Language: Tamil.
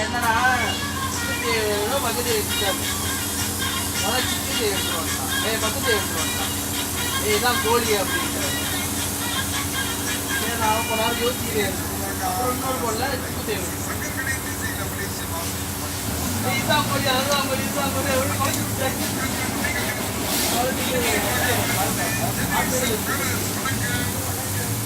என்னன்னா பக்கத்து வச்சுட்டாரு அதான் சிக்கன் எடுத்துட்டு வந்துட்டான் பக்கத்து எடுத்துட்டு வந்துட்டான் இதுதான் கோழி அப்படின்ட்டு நான் கொஞ்ச நாள் யோசிக்கிறே அப்புறம் இன்னொரு போடல சிக்கன் இதுதான் கோழி அதுதான் கோழி இதுதான் கோழி எப்படி குழந்தை